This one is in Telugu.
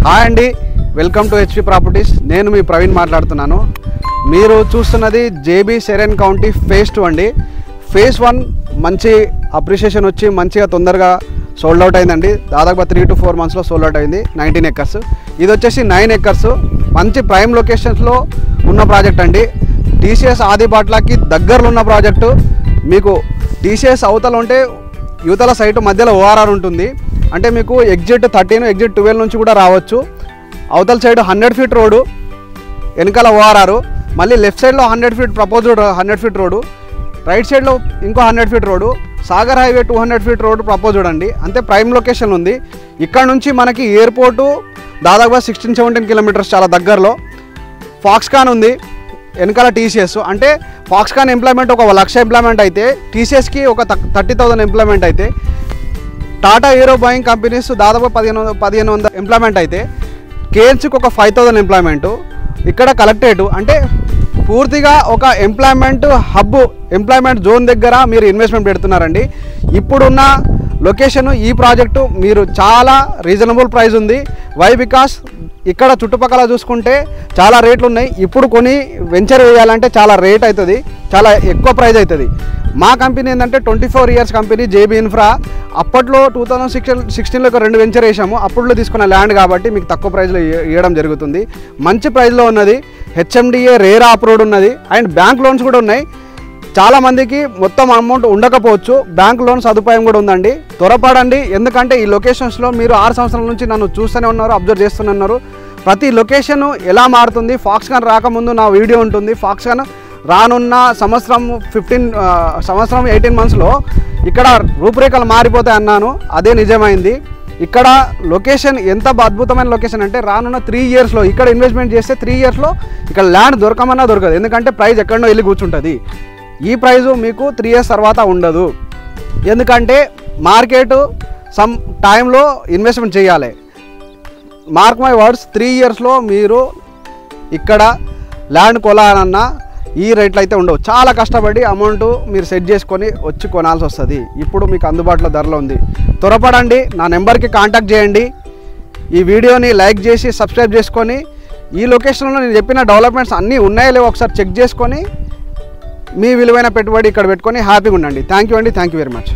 హాయ్ అండి, వెల్కమ్ టు హెచ్పి ప్రాపర్టీస్. నేను మీ ప్రవీణ్ మాట్లాడుతున్నాను. మీరు చూస్తున్నది జేబీ సెరెన్ కౌంటీ ఫేజ్ 2 అండి. ఫేజ్ 1 మంచి అప్రిషియేషన్ వచ్చి మంచిగా తొందరగా సోల్డ్ అవుట్ అయిందండి. దాదాపు 3 to 4 మంత్స్లో సోల్డ్ అవుట్ అయింది. 19 acres. ఇది వచ్చేసి 9 acres మంచి ప్రైమ్ లొకేషన్స్లో ఉన్న ప్రాజెక్ట్ అండి. టీసీఎస్ ఆదిబాట్లకి దగ్గరలో ఉన్న ప్రాజెక్టు. మీకు టీసీఎస్ అవతల ఉంటే యువతల సైటు మధ్యలో ఓఆర్ఆర్ ఉంటుంది. అంటే మీకు ఎగ్జిట్ 13 ఎగ్జిట్ 12 నుంచి కూడా రావచ్చు. అవతల సైడ్ 100 feet రోడ్డు, వెనకాల ఓఆర్ఆర్, మళ్ళీ లెఫ్ట్ సైడ్లో 100 feet proposed 100 feet road, right సైడ్లో ఇంకో 100 feet road, Sagar highway 200 feet road proposed అండి. అంతే ప్రైమ్ లొకేషన్ ఉంది. ఇక్కడ నుంచి మనకి ఎయిర్పోర్టు దాదాపుగా 16-17 kilometers చాలా దగ్గరలో. ఫాక్స్కాన్ ఉంది, వెనకాల టీసీఎస్. అంటే ఫాక్స్కాన్ ఎంప్లాయ్మెంట్ 1,00,000 ఎంప్లాయ్మెంట్ అయితే టీసీఎస్కి 30,000 ఎంప్లాయ్మెంట్ అయితే, టాటా ఏరో బయింగ్ కంపెనీస్ దాదాపు 1,500 ఎంప్లాయ్మెంట్ అయితే, కేఎన్సీకి 5,000 ఎంప్లాయ్మెంటు. ఇక్కడ కలెక్టరేటు. అంటే పూర్తిగా ఒక ఎంప్లాయ్మెంట్ హబ్, ఎంప్లాయ్మెంట్ జోన్ దగ్గర మీరు ఇన్వెస్ట్మెంట్ పెడుతున్నారండి. ఇప్పుడున్న లొకేషను ఈ ప్రాజెక్టు మీరు చాలా రీజనబుల్ ప్రైస్ ఉంది. వై? బికాస్ ఇక్కడ చుట్టుపక్కల చూసుకుంటే చాలా రేట్లు ఉన్నాయి. ఇప్పుడు కొని వెంచర్ వేయాలంటే చాలా రేట్ అవుతుంది, చాలా ఎక్కువ ప్రైస్ అవుతుంది. మా కంపెనీ ఏంటంటే 24 years కంపెనీ జేబీ ఇన్ఫ్రా. అప్పట్లో 2016లో 2 వెంచర్ వేసాము. అప్పట్లో తీసుకున్న ల్యాండ్ కాబట్టి మీకు తక్కువ ప్రైస్లో ఇవ్వడం జరుగుతుంది. మంచి ప్రైస్లో ఉన్నది. హెచ్ఎండిఏ రేరా అప్రూవ్డ్ ఉన్నది. అండ్ బ్యాంక్ లోన్స్ కూడా ఉన్నాయి. చాలామందికి మొత్తం అమౌంట్ ఉండకపోవచ్చు, బ్యాంక్ లోన్ సదుపాయం కూడా ఉందండి. త్వరపడండి. ఎందుకంటే ఈ లొకేషన్స్లో మీరు 6 సంవత్సరాల నుంచి నన్ను చూస్తూనే ఉన్నారు, అబ్జర్వ్ చేస్తూనే ఉన్నారు. ప్రతి లొకేషన్ ఎలా మారుతుంది. ఫాక్స్కాన్ రాకముందు నా వీడియో ఉంటుంది. ఫాక్స్కాన్ రానున్న సంవత్సరం 18 monthsలో ఇక్కడ రూపురేఖలు మారిపోతాయి అన్నాను. అదే నిజమైంది. ఇక్కడ లొకేషన్ ఎంత అద్భుతమైన లొకేషన్ అంటే రానున్న 3 yearsలో ఇక్కడ ఇన్వెస్ట్మెంట్ చేస్తే 3 yearsలో ఇక్కడ ల్యాండ్ దొరకమన్నా దొరకదు. ఎందుకంటే ప్రైస్ ఎక్కడో వెళ్ళి కూర్చుంటుంది. ఈ ప్రైజు మీకు 3 years తర్వాత ఉండదు. ఎందుకంటే మార్కెట్ సమ్ టైంలో ఇన్వెస్ట్మెంట్ చేయాలి. మార్క్ మై వర్డ్స్, 3 yearsలో మీరు ఇక్కడ ల్యాండ్ కొనాలన్నా ఈ రేట్లు అయితే ఉండవు. చాలా కష్టపడి అమౌంట్ మీరు సెట్ చేసుకొని వచ్చి కొనాల్సి వస్తుంది. ఇప్పుడు మీకు అందుబాటులో ధరలో ఉంది. త్వరపడండి. నా నెంబర్కి కాంటాక్ట్ చేయండి. ఈ వీడియోని లైక్ చేసి సబ్స్క్రైబ్ చేసుకొని ఈ లొకేషన్లో నేను చెప్పిన డెవలప్మెంట్స్ అన్నీ ఉన్నాయో లేవో ఒకసారి చెక్ చేసుకొని మీ విలువైన పెట్టుబడి ఇక్కడ పెట్టుకొని హ్యాపీగా ఉండండి. థ్యాంక్ యూ అండి. Thank you very much.